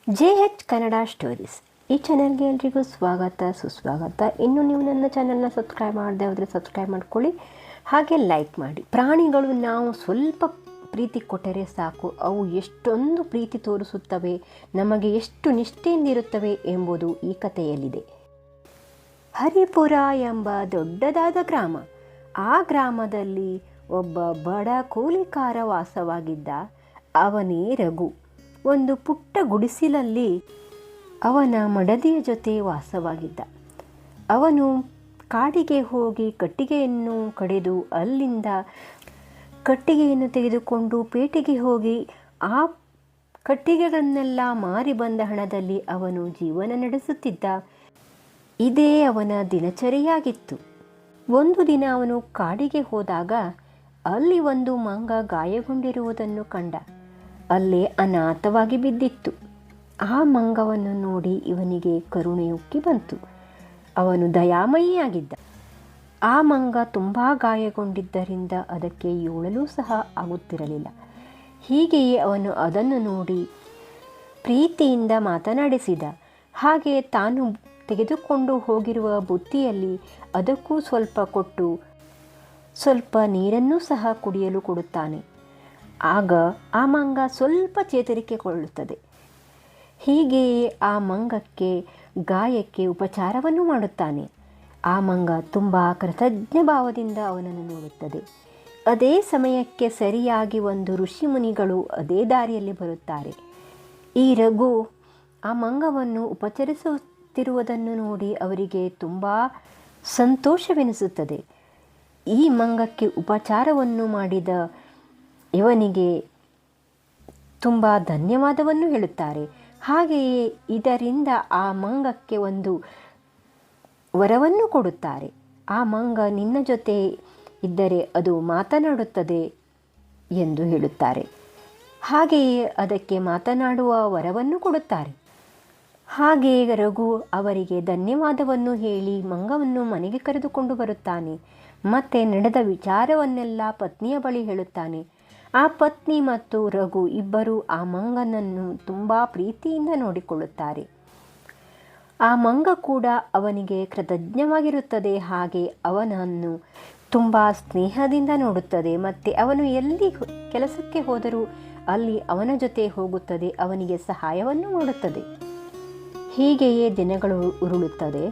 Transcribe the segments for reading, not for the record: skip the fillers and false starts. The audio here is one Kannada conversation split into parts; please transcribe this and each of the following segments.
JH ಕನ್ನಡ ಸ್ಟೋರೀಸ್ ಈ ಚಾನೆಲ್ಗೆ ಎಲ್ರಿಗೂ ಸ್ವಾಗತ ಸುಸ್ವಾಗತ. ಇನ್ನು ನೀವು ನನ್ನ ಚಾನೆಲ್ನ ಸಬ್ಸ್ಕ್ರೈಬ್ ಮಾಡದೆ ಹೋದರೆ ಸಬ್ಸ್ಕ್ರೈಬ್ ಮಾಡ್ಕೊಳ್ಳಿ, ಹಾಗೆ ಲೈಕ್ ಮಾಡಿ. ಪ್ರಾಣಿಗಳು ನಾವು ಸ್ವಲ್ಪ ಪ್ರೀತಿ ಕೊಟ್ಟರೆ ಸಾಕು, ಅವು ಎಷ್ಟೊಂದು ಪ್ರೀತಿ ತೋರಿಸುತ್ತವೆ, ನಮಗೆ ಎಷ್ಟು ನಿಷ್ಠೆಯಿಂದಿರುತ್ತವೆ ಎಂಬುದು ಈ ಕಥೆಯಲ್ಲಿದೆ. ಹರಿಪುರ ಎಂಬ ದೊಡ್ಡದಾದ ಗ್ರಾಮ. ಆ ಗ್ರಾಮದಲ್ಲಿ ಒಬ್ಬ ಬಡ ಕೂಲಿಕಾರ ವಾಸವಾಗಿದ್ದ. ಅವನೇ ರಘು. ಒಂದು ಪುಟ್ಟ ಗುಡಿಸಲಲ್ಲಿ ಅವನ ಮಡದಿಯ ಜೊತೆ ವಾಸವಾಗಿದ್ದ. ಅವನು ಕಾಡಿಗೆ ಹೋಗಿ ಕಟ್ಟಿಗೆಯನ್ನು ಕಡಿದು ಅಲ್ಲಿಂದ ಕಟ್ಟಿಗೆಯನ್ನು ತೆಗೆದುಕೊಂಡು ಪೇಟೆಗೆ ಹೋಗಿ ಆ ಕಟ್ಟಿಗೆಗಳನ್ನೆಲ್ಲ ಮಾರಿ ಬಂದ ಹಣದಲ್ಲಿ ಅವನು ಜೀವನ ನಡೆಸುತ್ತಿದ್ದ. ಇದೇ ಅವನ ದಿನಚರಿಯಾಗಿತ್ತು. ಒಂದು ದಿನ ಅವನು ಕಾಡಿಗೆ ಹೋದಾಗ ಅಲ್ಲಿ ಒಂದು ಮಂಗ ಗಾಯಗೊಂಡಿರುವುದನ್ನು ಕಂಡ. ಅಲ್ಲೇ ಅನಾಥವಾಗಿ ಬಿದ್ದಿತ್ತು. ಆ ಮಂಗವನ್ನು ನೋಡಿ ಇವನಿಗೆ ಕರುಣೆ ಉಕ್ಕಿ ಬಂತು. ಅವನು ದಯಾಮಯಿಯಾಗಿದ್ದ. ಆ ಮಂಗ ತುಂಬ ಗಾಯಗೊಂಡಿದ್ದರಿಂದ ಅದಕ್ಕೆ ಏಳಲು ಸಹ ಆಗುತ್ತಿರಲಿಲ್ಲ. ಹೀಗೆಯೇ ಅವನು ಅದನ್ನು ನೋಡಿ ಪ್ರೀತಿಯಿಂದ ಮಾತನಾಡಿಸಿದ. ಹಾಗೆ ತಾನು ತೆಗೆದುಕೊಂಡು ಹೋಗಿರುವ ಬುತ್ತಿಯಲ್ಲಿ ಅದಕ್ಕೂ ಸ್ವಲ್ಪ ಕೊಟ್ಟು ಸ್ವಲ್ಪ ನೀರನ್ನೂ ಸಹ ಕುಡಿಯಲು ಕೊಡುತ್ತಾನೆ. ಆಗ ಆ ಮಂಗ ಸ್ವಲ್ಪ ಚೇತರಿಕೆಗೊಳ್ಳುತ್ತದೆ. ಹೀಗೆಯೇ ಆ ಮಂಗಕ್ಕೆ ಗಾಯಕ್ಕೆ ಉಪಚಾರವನ್ನು ಮಾಡುತ್ತಾನೆ. ಆ ಮಂಗ ತುಂಬ ಕೃತಜ್ಞ ಭಾವದಿಂದ ಅವನನ್ನು ನೋಡುತ್ತದೆ. ಅದೇ ಸಮಯಕ್ಕೆ ಸರಿಯಾಗಿ ಒಂದು ಋಷಿಮುನಿಗಳು ಅದೇ ದಾರಿಯಲ್ಲಿ ಬರುತ್ತಾರೆ. ಈ ರಘು ಆ ಮಂಗವನ್ನು ಉಪಚರಿಸುತ್ತಿರುವುದನ್ನು ನೋಡಿ ಅವರಿಗೆ ತುಂಬ ಸಂತೋಷವೆನಿಸುತ್ತದೆ. ಈ ಮಂಗಕ್ಕೆ ಉಪಚಾರವನ್ನು ಮಾಡಿದ ಇವನಿಗೆ ತುಂಬ ಧನ್ಯವಾದವನ್ನು ಹೇಳುತ್ತಾರೆ. ಹಾಗೆಯೇ ಇದರಿಂದ ಆ ಮಂಗಕ್ಕೆ ಒಂದು ವರವನ್ನು ಕೊಡುತ್ತಾರೆ. ಆ ಮಂಗ ನಿನ್ನ ಜೊತೆ ಇದ್ದರೆ ಅದು ಮಾತನಾಡುತ್ತದೆ ಎಂದು ಹೇಳುತ್ತಾರೆ. ಹಾಗೆಯೇ ಅದಕ್ಕೆ ಮಾತನಾಡುವ ವರವನ್ನು ಕೊಡುತ್ತಾರೆ. ಹಾಗೆಯೇ ರಘು ಅವರಿಗೆ ಧನ್ಯವಾದವನ್ನು ಹೇಳಿ ಮಂಗವನ್ನು ಮನೆಗೆ ಕರೆದುಕೊಂಡು ಬರುತ್ತಾನೆ. ಮತ್ತೆ ನಡೆದ ವಿಚಾರವನ್ನೆಲ್ಲ ಪತ್ನಿಯ ಬಳಿ ಹೇಳುತ್ತಾನೆ. ಆ ಪತ್ನಿ ಮತ್ತು ರಘು ಇಬ್ಬರು ಆ ಮಂಗನನ್ನು ತುಂಬ ಪ್ರೀತಿಯಿಂದ ನೋಡಿಕೊಳ್ಳುತ್ತಾರೆ. ಆ ಮಂಗ ಕೂಡ ಅವನಿಗೆ ಕೃತಜ್ಞವಾಗಿರುತ್ತದೆ. ಹಾಗೆ ಅವನನ್ನು ತುಂಬ ಸ್ನೇಹದಿಂದ ನೋಡುತ್ತದೆ. ಮತ್ತು ಅವನು ಎಲ್ಲಿ ಕೆಲಸಕ್ಕೆ ಹೋದರೂ ಅಲ್ಲಿ ಅವನ ಜೊತೆ ಹೋಗುತ್ತದೆ, ಅವನಿಗೆ ಸಹಾಯವನ್ನು ಮಾಡುತ್ತದೆ. ಹೀಗೆಯೇ ದಿನಗಳು ಉರುಳುತ್ತದೆ.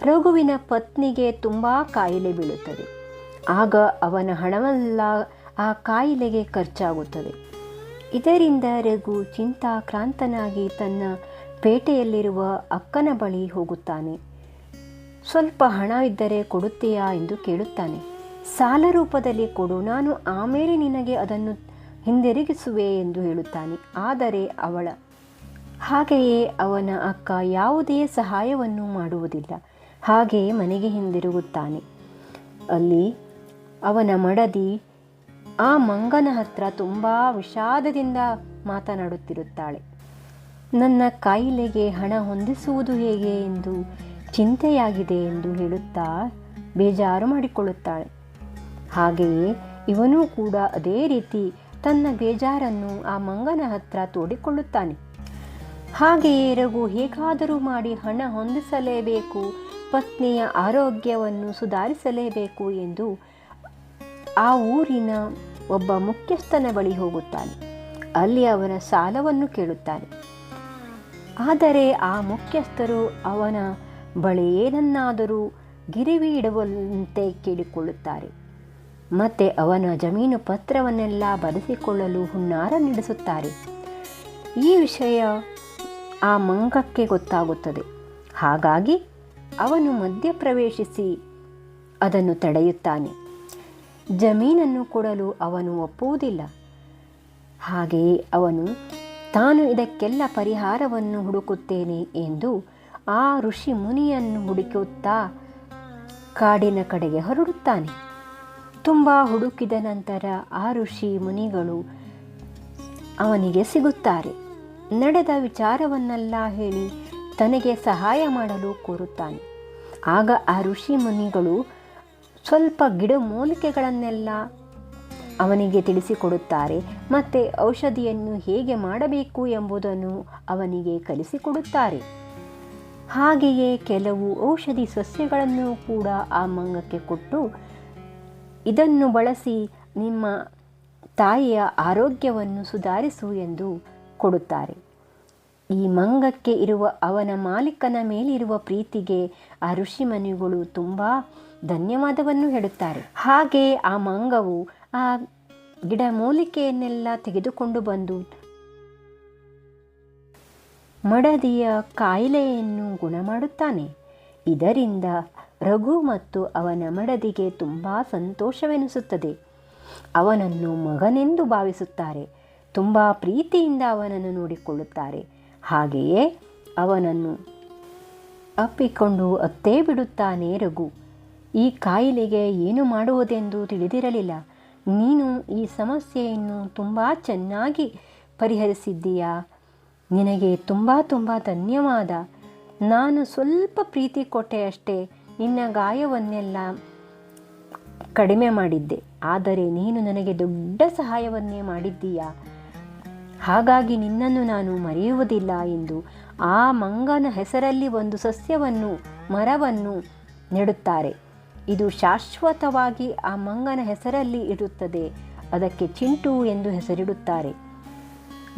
ರಘುವಿನ ಪತ್ನಿಗೆ ತುಂಬ ಕಾಯಿಲೆ ಬೀಳುತ್ತದೆ. ಆಗ ಅವನ ಹಣವೆಲ್ಲ ಆ ಕಾಯಿಲೆಗೆ ಖರ್ಚಾಗುತ್ತದೆ. ಇದರಿಂದ ರಘು ಚಿಂತಾಕ್ರಾಂತನಾಗಿ ತನ್ನ ಪೇಟೆಯಲ್ಲಿರುವ ಅಕ್ಕನ ಬಳಿ ಹೋಗುತ್ತಾನೆ. ಸ್ವಲ್ಪ ಹಣ ಇದ್ದರೆ ಕೊಡುತ್ತೀಯಾ ಎಂದು ಕೇಳುತ್ತಾನೆ. ಸಾಲ ರೂಪದಲ್ಲಿ ಕೊಡು, ನಾನು ಆಮೇಲೆ ನಿನಗೆ ಅದನ್ನು ಹಿಂದಿರುಗಿಸುವೆ ಎಂದು ಹೇಳುತ್ತಾನೆ. ಆದರೆ ಹಾಗೆಯೇ ಅವನ ಅಕ್ಕ ಯಾವುದೇ ಸಹಾಯವನ್ನು ಮಾಡುವುದಿಲ್ಲ. ಹಾಗೆಯೇ ಮನೆಗೆ ಹಿಂದಿರುಗುತ್ತಾನೆ. ಅಲ್ಲಿ ಅವನ ಮಡದಿ ಆ ಮಂಗನ ಹತ್ರ ತುಂಬ ವಿಷಾದದಿಂದ ಮಾತನಾಡುತ್ತಿರುತ್ತಾಳೆ. ನನ್ನ ಕಾಯಿಲೆಗೆ ಹಣ ಹೊಂದಿಸುವುದು ಹೇಗೆ ಎಂದು ಚಿಂತೆಯಾಗಿದೆ ಎಂದು ಹೇಳುತ್ತಾ ಬೇಜಾರು ಮಾಡಿಕೊಳ್ಳುತ್ತಾಳೆ. ಹಾಗೆಯೇ ಇವನೂ ಕೂಡ ಅದೇ ರೀತಿ ತನ್ನ ಬೇಜಾರನ್ನು ಆ ಮಂಗನ ಹತ್ರ ತೋಡಿಕೊಳ್ಳುತ್ತಾನೆ. ಹಾಗೆಯೇ ರಘು ಹೇಗಾದರೂ ಮಾಡಿ ಹಣ ಹೊಂದಿಸಲೇಬೇಕು, ಪತ್ನಿಯ ಆರೋಗ್ಯವನ್ನು ಸುಧಾರಿಸಲೇಬೇಕು ಎಂದು ಆ ಊರಿನ ಒಬ್ಬ ಮುಖ್ಯಸ್ಥನ ಬಳಿ ಹೋಗುತ್ತಾನೆ. ಅಲ್ಲಿ ಅವನ ಸಾಲವನ್ನು ಕೇಳುತ್ತಾನೆ. ಆದರೆ ಆ ಮುಖ್ಯಸ್ಥರು ಅವನ ಬಳಿ ಏನನ್ನಾದರೂ ಗಿರಿವಿ ಇಡುವಂತೆ ಕೇಳಿಕೊಳ್ಳುತ್ತಾರೆ. ಮತ್ತು ಅವನ ಜಮೀನು ಪತ್ರವನ್ನೆಲ್ಲ ಬರೆಸಿಕೊಳ್ಳಲು ಹುನ್ನಾರ ನಡೆಸುತ್ತಾರೆ. ಈ ವಿಷಯ ಆ ಮಂಗಕ್ಕೆ ಗೊತ್ತಾಗುತ್ತದೆ. ಹಾಗಾಗಿ ಅವನು ಮಧ್ಯಪ್ರವೇಶಿಸಿ ಅದನ್ನು ತಡೆಯುತ್ತಾನೆ. ಜಮೀನನ್ನು ಕೊಡಲು ಅವನು ಒಪ್ಪುವುದಿಲ್ಲ. ಹಾಗೆಯೇ ಅವನು ತಾನು ಇದಕ್ಕೆಲ್ಲ ಪರಿಹಾರವನ್ನು ಹುಡುಕುತ್ತೇನೆ ಎಂದು ಆ ಋಷಿ ಮುನಿಯನ್ನು ಹುಡುಕುತ್ತಾ ಕಾಡಿನ ಕಡೆಗೆ ಹೊರಡುತ್ತಾನೆ. ತುಂಬ ಹುಡುಕಿದ ನಂತರ ಆ ಋಷಿ ಮುನಿಗಳು ಅವನಿಗೆ ಸಿಗುತ್ತಾರೆ. ನಡೆದ ವಿಚಾರವನ್ನೆಲ್ಲ ಹೇಳಿ ತನಗೆ ಸಹಾಯ ಮಾಡಲು ಕೋರುತ್ತಾನೆ. ಆಗ ಆ ಋಷಿ ಮುನಿಗಳು ಸ್ವಲ್ಪ ಗಿಡಮೂಲಿಕೆಗಳನ್ನೆಲ್ಲ ಅವನಿಗೆ ತಿಳಿಸಿಕೊಡುತ್ತಾರೆ ಮತ್ತು ಔಷಧಿಯನ್ನು ಹೇಗೆ ಮಾಡಬೇಕು ಎಂಬುದನ್ನು ಅವನಿಗೆ ಕಲಿಸಿಕೊಡುತ್ತಾರೆ. ಹಾಗೆಯೇ ಕೆಲವು ಔಷಧಿ ಸಸ್ಯಗಳನ್ನು ಕೂಡ ಆ ಮಂಗಕ್ಕೆ ಕೊಟ್ಟು, ಇದನ್ನು ಬಳಸಿ ನಿಮ್ಮ ತಾಯಿಯ ಆರೋಗ್ಯವನ್ನು ಸುಧಾರಿಸು ಎಂದು ಕೊಡುತ್ತಾರೆ. ಈ ಮಂಗಕ್ಕೆ ಇರುವ ಅವನ ಮಾಲೀಕನ ಮೇಲಿರುವ ಪ್ರೀತಿಗೆ ಆ ಋಷಿಮುನಿಗಳು ತುಂಬ ಧನ್ಯವಾದವನ್ನು ಹೇಳುತ್ತಾರೆ. ಹಾಗೆ ಆ ಮಂಗವು ಆ ಗಿಡಮೂಲಿಕೆಯನ್ನೆಲ್ಲ ತೆಗೆದುಕೊಂಡು ಬಂದು ಮಡದಿಯ ಕಾಯಿಲೆಯನ್ನು ಗುಣ ಮಾಡುತ್ತಾನೆ. ಇದರಿಂದ ರಘು ಮತ್ತು ಅವನ ಮಡದಿಗೆ ತುಂಬ ಸಂತೋಷವೆನಿಸುತ್ತದೆ. ಅವನನ್ನು ಮಗನೆಂದು ಭಾವಿಸುತ್ತಾರೆ. ತುಂಬ ಪ್ರೀತಿಯಿಂದ ಅವನನ್ನು ನೋಡಿಕೊಳ್ಳುತ್ತಾರೆ. ಹಾಗೆಯೇ ಅವನನ್ನು ಅಪ್ಪಿಕೊಂಡು ಅತ್ತೇ ಬಿಡುತ್ತಾನೆ ರಘು. ಈ ಕಾಯಿಲೆಗೆ ಏನು ಮಾಡುವುದೆಂದು ತಿಳಿದಿರಲಿಲ್ಲ. ನೀನು ಈ ಸಮಸ್ಯೆಯನ್ನು ತುಂಬ ಚೆನ್ನಾಗಿ ಪರಿಹರಿಸಿದ್ದೀಯಾ. ನಿನಗೆ ತುಂಬ ತುಂಬ ಧನ್ಯವಾದ. ನಾನು ಸ್ವಲ್ಪ ಪ್ರೀತಿ ಕೊಟ್ಟೆಯಷ್ಟೇ, ನಿನ್ನ ಗಾಯವನ್ನೆಲ್ಲ ಕಡಿಮೆ ಮಾಡಿದ್ದೆ. ಆದರೆ ನೀನು ನನಗೆ ದೊಡ್ಡ ಸಹಾಯವನ್ನೇ ಮಾಡಿದ್ದೀಯಾ. ಹಾಗಾಗಿ ನಿನ್ನನ್ನು ನಾನು ಮರೆಯುವುದಿಲ್ಲ ಎಂದು ಆ ಮಂಗನ ಹೆಸರಲ್ಲಿ ಒಂದು ಸಸ್ಯವನ್ನು, ಮರವನ್ನು ನೆಡುತ್ತಾರೆ. ಇದು ಶಾಶ್ವತವಾಗಿ ಆ ಮಂಗನ ಹೆಸರಲ್ಲಿ ಇರುತ್ತದೆ. ಅದಕ್ಕೆ ಚಿಂಟು ಎಂದು ಹೆಸರಿಡುತ್ತಾರೆ.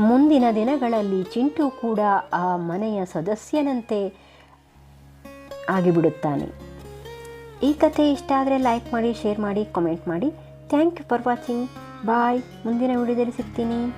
ಮುಂದಿನ ದಿನಗಳಲ್ಲಿ ಚಿಂಟು ಕೂಡ ಆ ಮನೆಯ ಸದಸ್ಯನಂತೆ ಆಗಿಬಿಡುತ್ತಾನೆ. ಈ ಕಥೆ ಇಷ್ಟ ಆದರೆ ಲೈಕ್ ಮಾಡಿ, ಶೇರ್ ಮಾಡಿ, ಕಾಮೆಂಟ್ ಮಾಡಿ. Thank you for watching. Bye. ಮುಂದಿನ ವಿಡಿಯೋದಲ್ಲಿ ಸಿಗ್ತೀನಿ.